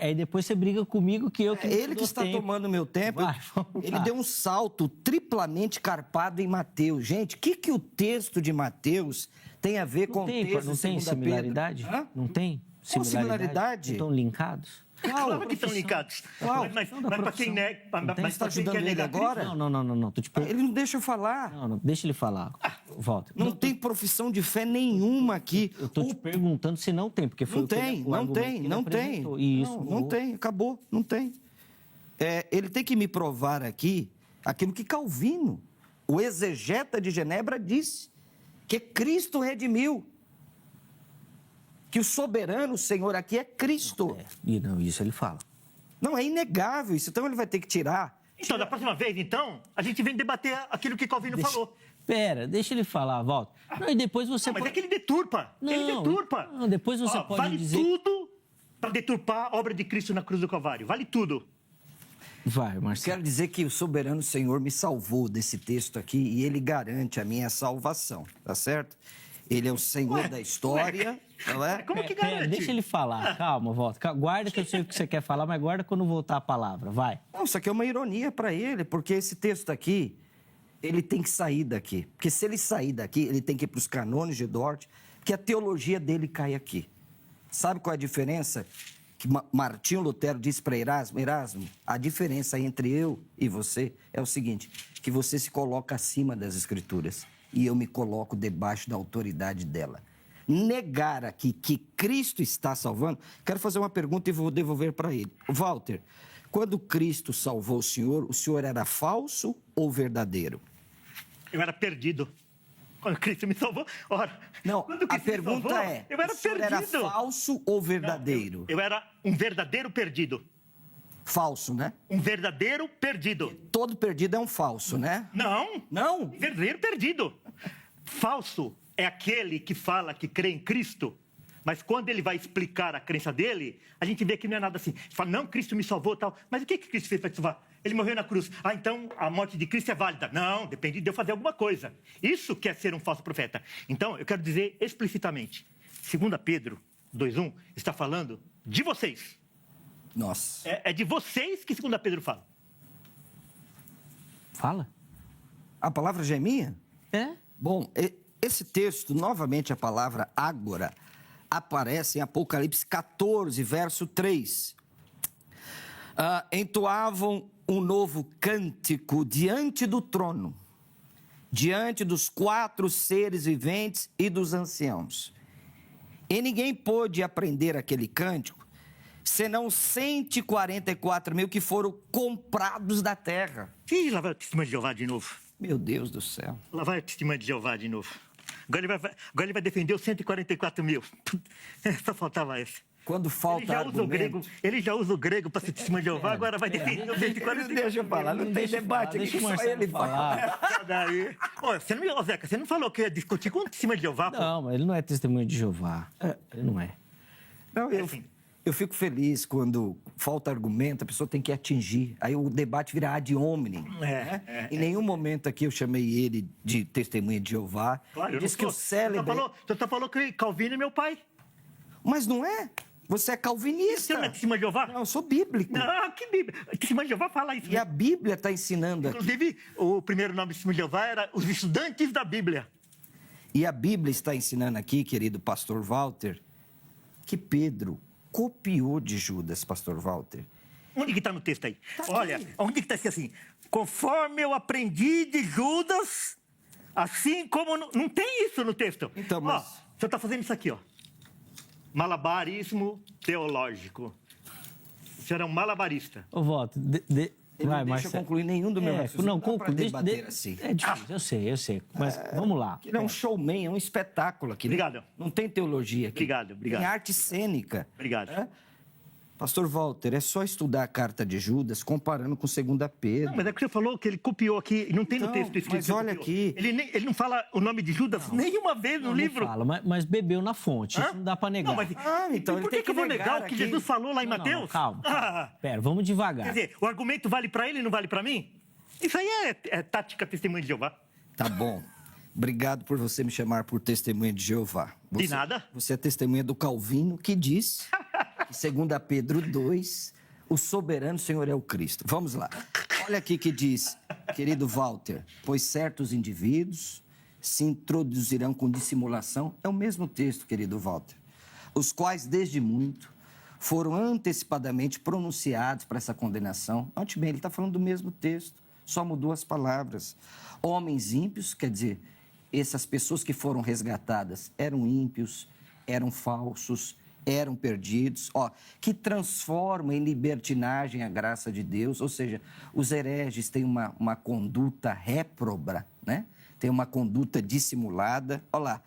Aí depois você briga comigo que eu... Ele que está tomando meu tempo. Vai, vamos Ele lá. deu um salto triplamente carpado em Mateus. Gente, o que o texto de Mateus tem a ver com o texto Não de tem 2 similaridade? Pedro? Hã? Não tem Qual similaridade? Não estão linkados? Claro que estão linkados. Qual? Mas para quem nega, Você está ajudando ele agora? Não. Tô te Ele não deixa eu falar. Não, deixa ele falar. Volta. Não tem profissão de fé nenhuma aqui. Eu tô te perguntando se não tem, porque foi Não o que tem, o não argumento tem, que ele não tem. apresentou. E isso Não tem, acabou, não tem. Ele tem que me provar aqui aquilo que Calvino, o exegeta de Genebra, disse, que Cristo redimiu. Que o soberano Senhor aqui é Cristo. E não, isso ele fala. Não, é inegável isso. Então ele vai ter que tirar. Então, da próxima vez, então, a gente vem debater aquilo que Calvino falou. Pera, deixa ele falar, volta. Não, e depois você Mas pode... é que ele deturpa. Ele deturpa. Não, depois você pode vale dizer... tudo para deturpar a obra de Cristo na cruz do Calvário. Vale tudo. Vai, Marcelo. Quero dizer que o soberano Senhor me salvou desse texto aqui e ele garante a minha salvação, tá certo? Ele é o Senhor da história, não é? Como que Pera, garante? deixa ele falar. Calma, volta. Guarda que eu sei o que você quer falar, mas guarda quando voltar a palavra. Vai. Não, isso aqui é uma ironia para ele, porque esse texto aqui, ele tem que sair daqui. Porque se ele sair daqui, ele tem que ir para os canones de Dort, que a teologia dele cai aqui. Sabe qual é a diferença? Que Martinho Lutero disse para Erasmo, Erasmo, a diferença entre eu e você é o seguinte, que você se coloca acima das Escrituras e eu me coloco debaixo da autoridade dela. Negar aqui que Cristo está salvando, quero fazer uma pergunta e vou devolver para ele. Walter, quando Cristo salvou o senhor era falso ou verdadeiro? Eu era perdido. Quando Cristo me salvou, ora... Não, quando a Cristo me pergunta salvou, é, eu era o senhor perdido. era falso ou verdadeiro? Não, eu era um verdadeiro perdido. Falso, né? Um verdadeiro perdido. Todo perdido é um falso, né? Não. Não? Verdadeiro perdido. Falso é aquele que fala que crê em Cristo, mas quando ele vai explicar a crença dele, a gente vê que não é nada assim. Ele fala, não, Cristo me salvou e tal. Mas o que Cristo fez para te salvar? Ele morreu na cruz. Ah, então a morte de Cristo é válida. Não, depende de eu fazer alguma coisa. Isso que é ser um falso profeta. Então, eu quero dizer explicitamente, 2 Pedro 2:1 está falando de vocês. Nossa. É de vocês que 2 Pedro fala. Fala. A palavra já é minha? É? Bom, esse texto, novamente a palavra ágora, aparece em Apocalipse 14, verso 3. Entoavam um novo cântico diante do trono, diante dos 4 seres viventes e dos anciãos. E ninguém pôde aprender aquele cântico, senão 144 mil que foram comprados da terra. Ih, lá vai o testemunho de Jeová de novo. Meu Deus do céu. Lá vai o testemunho de Jeová de novo. Agora ele vai defender os 144 mil. Só faltava esse. Quando falta argumento... Ele já usa o grego para ser testemunha de Jeová, agora vai defender o 140. Deixa eu falar, não tem debate aqui, só ele fala. Daí. Ô, Zeca, você não falou que ia discutir com o testemunha de Jeová? Pô? Não, mas ele não é testemunha de Jeová. Ele não é. Não, eu fico feliz quando falta argumento, a pessoa tem que atingir. Aí o debate vira ad hominem. Em nenhum momento aqui eu chamei ele de testemunha de Jeová. Claro, Diz que o célebre... Você falou que Calvino é meu pai. Mas não é. Você é calvinista. Você não é testemunha de Jeová? Não, eu sou bíblico. Não, que Bíblia. Testemunha de Jeová fala isso. E a Bíblia está ensinando aqui. Inclusive, o primeiro nome de testemunha de Jeová era os estudantes da Bíblia. E a Bíblia está ensinando aqui, querido pastor Walter, que Pedro copiou de Judas, pastor Walter. Onde que está no texto aí? Tá Olha, aqui. onde que está assim? Conforme eu aprendi de Judas, assim como... Não tem isso no texto. Então, mas... Ó, o senhor está fazendo isso aqui, ó. Malabarismo teológico. O senhor é um malabarista. Ô, Walter, Ele vai, não deixa eu Marcelo. concluir nenhum do meu raciocínio. Não, dá pra conclui. debater assim. É difícil, eu sei. Mas vamos lá. Ele é um showman, é um espetáculo aqui. Obrigado. Não tem teologia aqui. Obrigado. Tem arte cênica. Obrigado. Pastor Walter, é só estudar a carta de Judas comparando com 2 Pedro. Não, mas é que você falou que ele copiou aqui, não tem no Então, texto escrito. mas que ele olha copiou. aqui. Ele não fala o nome de Judas nenhuma vez no livro. Não fala, mas bebeu na fonte. Isso não dá pra negar. Não, mas então por ele tem que eu vou que negar negar o que aqui. Jesus falou lá em Não, Mateus? calma. Ah, Pera, vamos devagar. quer dizer, o argumento vale para ele e não vale para mim? Isso aí é tática testemunha de Jeová. Tá bom. Obrigado por você me chamar por testemunha de Jeová. De nada. Você é testemunha do Calvino, que diz, que 2 Pedro 2, o soberano Senhor é o Cristo. Vamos lá. Olha aqui que diz, querido Walter, pois certos indivíduos se introduzirão com dissimulação. É o mesmo texto, querido Walter. Os quais, desde muito, foram antecipadamente pronunciados para essa condenação. Note bem, ele está falando do mesmo texto, só mudou as palavras. Homens ímpios, quer dizer, essas pessoas que foram resgatadas eram ímpios, eram falsos, eram perdidos, que transformam em libertinagem a graça de Deus, ou seja, os hereges têm uma conduta réproba, né? Tem uma conduta dissimulada, olha lá,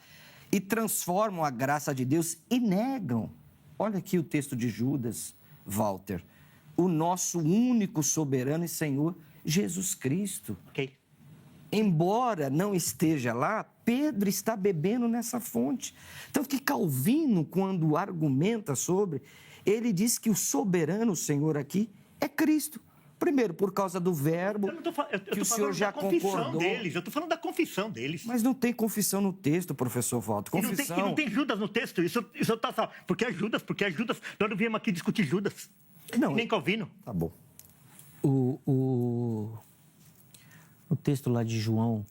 e transformam a graça de Deus e negam. Olha aqui o texto de Judas, Walter, o nosso único soberano e Senhor, Jesus Cristo. Ok. Embora não esteja lá, Pedro está bebendo nessa fonte. Tanto que Calvino, quando argumenta sobre, ele diz que o soberano Senhor aqui é Cristo. Primeiro, por causa do verbo, que o Senhor já concordou. Eu estou falando da confissão deles. Mas não tem confissão no texto, professor Walter. Confissão... E não tem Judas no texto. Isso está só. Porque é Judas. Nós não viemos aqui discutir Judas. Não, nem Calvino. Tá bom. O texto lá de João,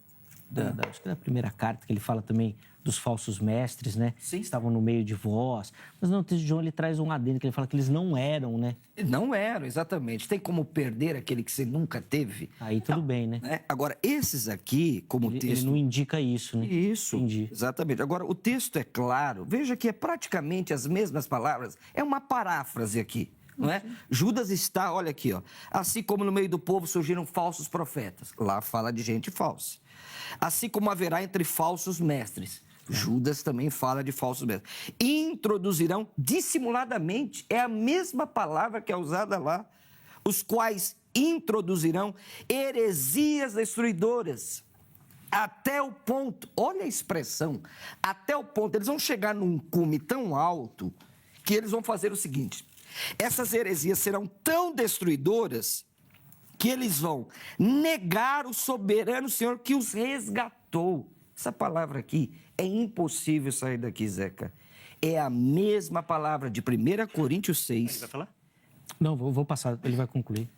acho que da primeira carta, que ele fala também dos falsos mestres, né? Sim. Estavam no meio de vós. Mas no texto de João ele traz um adendo, que ele fala que eles não eram, né? Não eram, exatamente. Tem como perder aquele que você nunca teve? Aí tudo bem, né? Né? Agora, esses aqui, como Ele texto... não indica isso, né? Isso, Entendi. exatamente. Agora, o texto é claro. Veja que é praticamente as mesmas palavras. É uma paráfrase aqui, não é? Judas está, olha aqui, ó. Assim como no meio do povo surgiram falsos profetas. Lá fala de gente falsa. Assim como haverá entre falsos mestres. Judas também fala de falsos mestres. Introduzirão dissimuladamente. É a mesma palavra que é usada lá. Os quais introduzirão heresias destruidoras. Até o ponto, olha a expressão, até o ponto, eles vão chegar num cume tão alto que eles vão fazer o seguinte: essas heresias serão tão destruidoras que eles vão negar o soberano Senhor que os resgatou. Essa palavra aqui é impossível sair daqui, Zeca. É a mesma palavra de 1 Coríntios 6. Vai falar? Não, vou passar, ele vai concluir.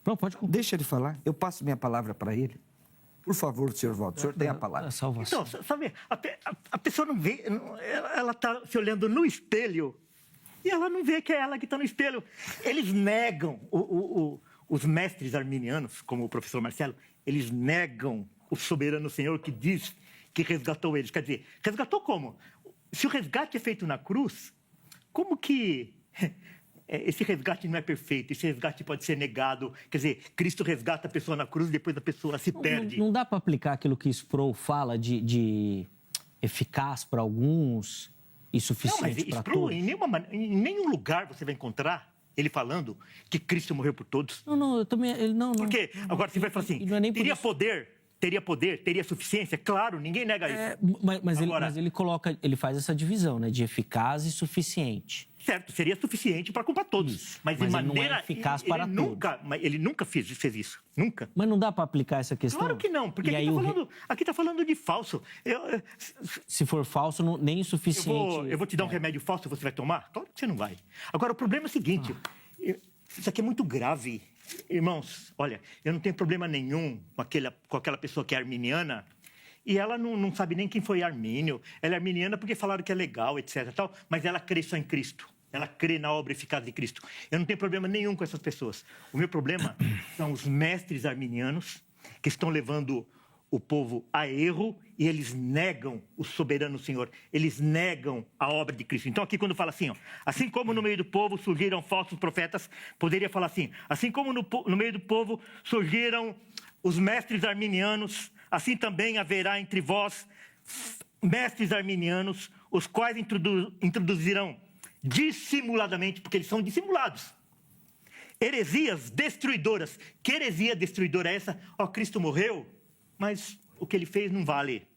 Não, pode concluir. Deixa ele falar, eu passo minha palavra para ele. Por favor, senhor Walter, o senhor tem a palavra. A salvação. Então, sabe, a pessoa não vê, ela está se olhando no espelho e ela não vê que é ela que está no espelho. Eles negam, os mestres arminianos, como o professor Marcelo, eles negam o soberano Senhor que diz que resgatou eles. Quer dizer, resgatou como? Se o resgate é feito na cruz, como que esse resgate não é perfeito? Esse resgate pode ser negado. Quer dizer, Cristo resgata a pessoa na cruz e depois a pessoa se perde. Não dá para aplicar aquilo que Sproul fala de eficaz para alguns e Não, suficiente mas para isso, todos? em nenhum lugar você vai encontrar ele falando que Cristo morreu por todos. Não, eu também... Ele, não, Por quê? Agora você vai falar assim, não é nem por teria isso. poder, teria suficiência? Claro, ninguém nega isso. Mas ele coloca, ele faz essa divisão, né? De eficaz e suficiente. Certo, seria suficiente para comprar todos. Isso, Mas mas de ele não é maneira... eficaz para ele nunca fez isso. Nunca. Mas não dá para aplicar essa questão? Claro que não, porque E aí aqui está falando de falso. Se for falso, nem insuficiente. Eu vou te dar um remédio falso, você vai tomar? Claro que você não vai. Agora, o problema é o seguinte, isso aqui é muito grave. Irmãos, olha, eu não tenho problema nenhum com aquela pessoa que é arminiana e ela não sabe nem quem foi Armínio. Ela é arminiana porque falaram que é legal, etc. Tal, mas ela crê só em Cristo. Ela crê na obra eficaz de Cristo. Eu não tenho problema nenhum com essas pessoas. O meu problema são os mestres arminianos que estão levando o povo a erro e eles negam o soberano Senhor. Eles negam a obra de Cristo. Então, aqui quando fala assim, ó, assim como no meio do povo surgiram falsos profetas, poderia falar assim, assim como no meio do povo surgiram os mestres arminianos, assim também haverá entre vós mestres arminianos, os quais introduzirão dissimuladamente, porque eles são dissimulados, heresias destruidoras. Que heresia destruidora é essa? Ó, Cristo morreu, mas o que ele fez não vale.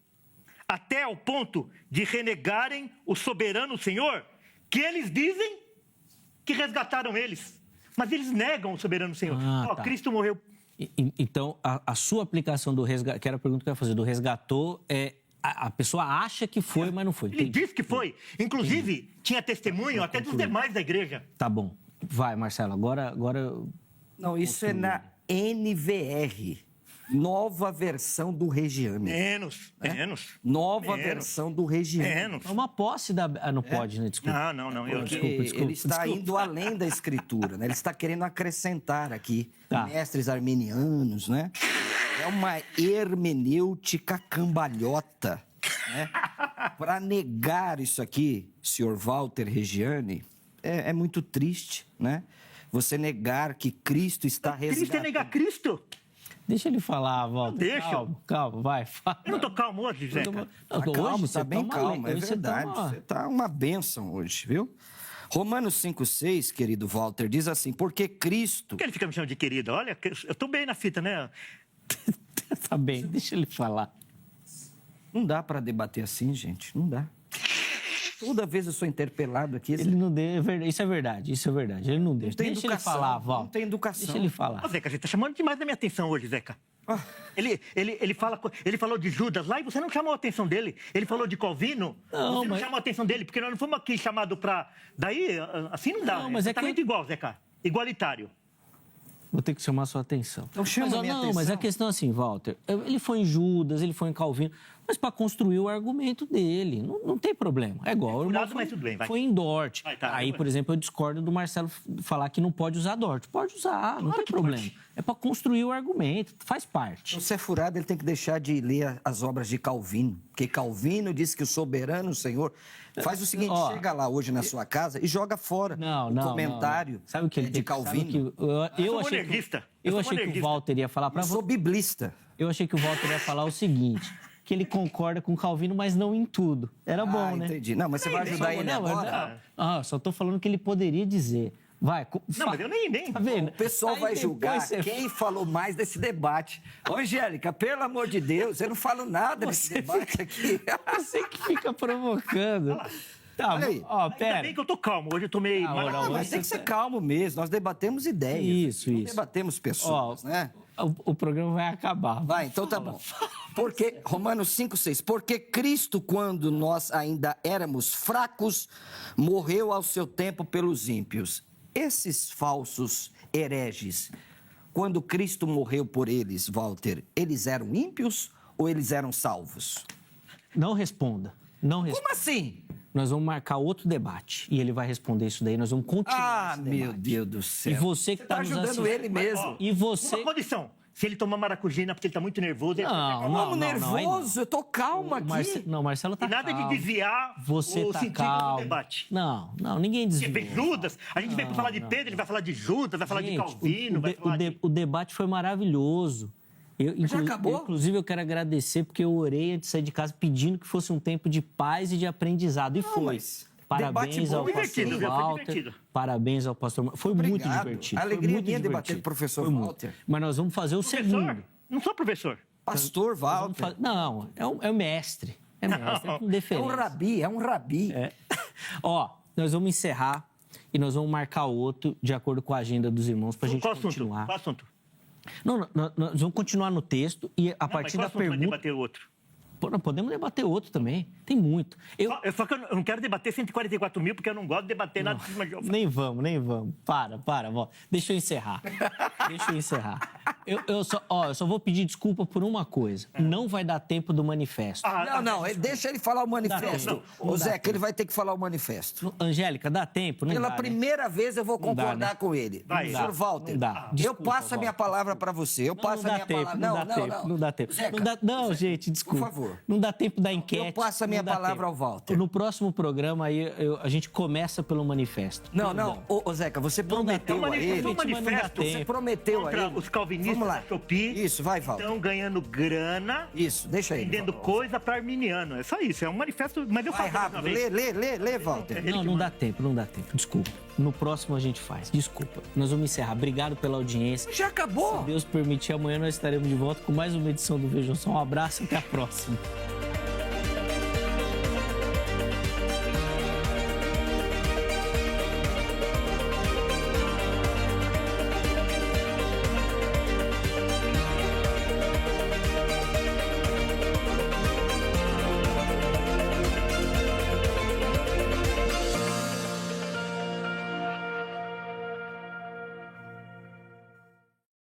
Até ao ponto de renegarem o soberano Senhor, que eles dizem que resgataram eles. Mas eles negam o soberano Senhor. Ó, tá. Cristo morreu. Então, a sua aplicação do resgate, que era a pergunta que eu ia fazer, do resgatou, a pessoa acha que foi, mas não foi. Ele disse que foi. Inclusive, tinha testemunho até dos demais da igreja. Tá bom. Vai, Marcelo, agora... Não, isso é na NVR. Nova versão do Regiane. Menos. Nova versão do Regiane. Menos. É uma posse da... não pode, né? Desculpa. Não. Porque ele está indo além da escritura, né? Ele está querendo acrescentar aqui mestres arminianos, né? É uma hermenêutica cambalhota, né? Para negar isso aqui, senhor Walter Regiane, é muito triste, né? Você negar que Cristo está resgatando... Cristo é negar Cristo? Deixa ele falar, Walter. Deixa. Calma, vai. Fala. Eu não tô calmo hoje, Zeca. Calma, Hoje está bem calmo, é verdade. Você está uma bênção hoje, viu? Romanos 5,6, querido Walter, diz assim, porque Cristo... Por que ele fica me chamando de querido? Olha, eu tô bem na fita, né? Tá bem, deixa ele falar. Não dá para debater assim, gente, não dá. Toda vez eu sou interpelado aqui... Ele não deu, isso é verdade, ele não deixa. Deixa ele falar, Val. Não tem educação. Deixa ele falar. Ô, Zeca, você tá chamando demais da minha atenção hoje, Zeca. Ele falou de Judas lá e você não chamou a atenção dele. Ele falou de Calvino, você não chamou a atenção dele, porque nós não fomos aqui chamados para... Daí, assim não dá. Não, mas é exatamente igual, Zeca. Igualitário. Vou ter que chamar a sua atenção. Então chama a minha atenção. Mas a questão é assim, Walter, ele foi em Judas, ele foi em Calvino, mas para construir o argumento dele, não tem problema. É igual. Mas tudo bem, vai. Foi em Dort. Aí, vai. por exemplo, eu discordo do Marcelo falar que não pode usar Dort. Pode usar, não tem problema. Pode. É para construir o argumento, faz parte. Se é furado, ele tem que deixar de ler as obras de Calvino. Porque Calvino disse que o soberano Senhor... Faz o seguinte, chega lá hoje na sua casa e joga fora o comentário Sabe o que ele de Calvino. Eu achei que o Walter ia falar para Eu sou biblista. Eu achei que o Walter ia falar o seguinte, que ele concorda com Calvino, mas não em tudo. Era bom, né? Entendi. Não, mas você vai ajudar ele agora? Só estou falando que ele poderia dizer. Vai. Não, mas eu nem. Tá vendo? O pessoal Aí vai julgar você... quem falou mais desse debate. Ô, Angélica, pelo amor de Deus, eu não falo nada desse debate aqui. Você que fica provocando. Tá, Olha aí. Pera. Ainda bem que eu tô calmo. Hoje eu tô meio... Mas tem que ser calmo mesmo. Nós debatemos ideias. Isso. Não debatemos pessoas, né? O programa vai acabar. Vai, então tá bom. Porque, Romanos 5,6. Porque Cristo, quando nós ainda éramos fracos, morreu ao seu tempo pelos ímpios. Esses falsos hereges, quando Cristo morreu por eles, Walter, eles eram ímpios ou eles eram salvos? Não responda. Como assim? Nós vamos marcar outro debate e ele vai responder isso daí. Nós vamos continuar esse debate. Meu Deus do céu. E você que está nos ajudando assistindo. ele mesmo. E você... Uma condição. Se ele tomar maracujina porque ele tá muito nervoso... Não, nervoso? Eu tô calmo aqui. Não, Marcelo tá calmo. E nada de desviar você o tá sentido calmo. do debate. Não, ninguém desvia. Porque Judas, a gente veio para falar de Pedro, ele vai falar de Judas, vai falar de Calvino, vai falar o debate foi maravilhoso. Já acabou? Inclusive, eu quero agradecer, porque eu orei antes de sair de casa pedindo que fosse um tempo de paz e de aprendizado. E foi. Mas Parabéns ao pastor divertido, viu? Foi Walter. divertido. Parabéns ao pastor. Foi muito Obrigado. divertido. A foi alegria muito minha é debater divertido. com o professor Foi muito. Walter. Mas nós vamos fazer o segundo. Professor? Não sou professor. Pastor Nós vamos Walter. Não, é o mestre. É mestre, é com É um deferência. rabi, é um rabi. É. Ó, nós vamos encerrar e nós vamos marcar outro de acordo com a agenda dos irmãos para a gente Qual assunto? continuar. Qual assunto? Não, nós vamos continuar no texto e a partir Não, da mas qual assunto vai pergunta... debater o outro? Pô, não, podemos debater outro também. Tem muito. Só que eu não quero debater 144 mil, porque eu não gosto de debater nada de cima de Nem vamos. Para, vó. Deixa eu encerrar. Eu só vou pedir desculpa por uma coisa. Não vai dar tempo do manifesto. Não, deixa ele falar o manifesto. Não, Ô, Zeca, ele vai ter que falar o manifesto. Angélica, dá tempo? Não Pela dá, né? primeira vez eu vou Não dá, concordar né? com ele. Vai. Senhor Walter, Não dá. eu Desculpa, passo a minha Walter. palavra para você. Eu passo a minha palavra. Não dá tempo. Zeca, Não, gente, desculpa. Por favor. Não dá tempo da enquete. Eu passo a minha não dá palavra tempo. ao Walter. No próximo programa aí a gente começa pelo manifesto. Não. Ô, Zeca, você prometeu a ele. um manifesto. Você prometeu a Contra ele. os calvinistas Vamos lá. da Shopee. Isso, vai, Walter. Estão ganhando grana, Isso, deixa ele. vendendo coisa para arminiano. É só isso, é um manifesto. Mas eu Vai faço rápido, lê, Walter. Não dá tempo. Desculpa. No próximo a gente faz. Desculpa. Nós vamos encerrar. Obrigado pela audiência. Já acabou? Se Deus permitir, amanhã nós estaremos de volta com mais uma edição do Vejam Só. Um abraço e até a próxima.